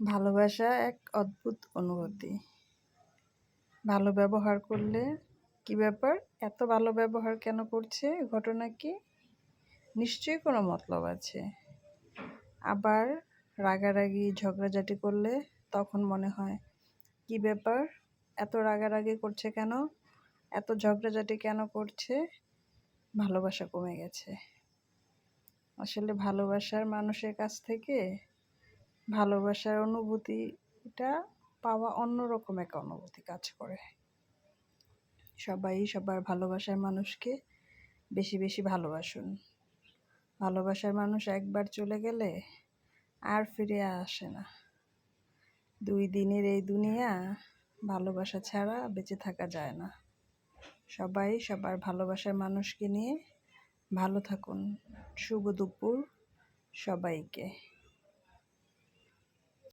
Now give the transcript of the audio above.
ভালোবাসা এক অদ্ভুত অনুভূতি। ভালো ব্যবহার করলে কি ব্যাপার? এত ভালো ব্যবহার কেন করছে? ঘটনা কি? নিশ্চয়ই কোনো মতলব আছে। আবার রাগারাগি ঝগড়াঝাটি করলে তখন মনে হয়, কি ব্যাপার? এত রাগারাগি করছে কেন? এত ঝগড়াঝাটি কেন করছে? ভালোবাসা কমে গেছে। আসলে ভালোবাসার মানুষের কাছ থেকে ভালোবাসার অনুভূতিটা পাওয়া অন্যরকম এক অনুভূতি কাজ করে। সবাই সবার ভালোবাসার মানুষকে বেশি বেশি ভালোবাসুন। ভালোবাসার মানুষ একবার চলে গেলে আর ফিরে আসে না। 2 দিনের এই দুনিয়া ভালোবাসা ছাড়া বেঁচে থাকা যায় না। সবাই সবার ভালোবাসার মানুষকে নিয়ে ভালো থাকুন। শুভ দুপুর সবাইকে।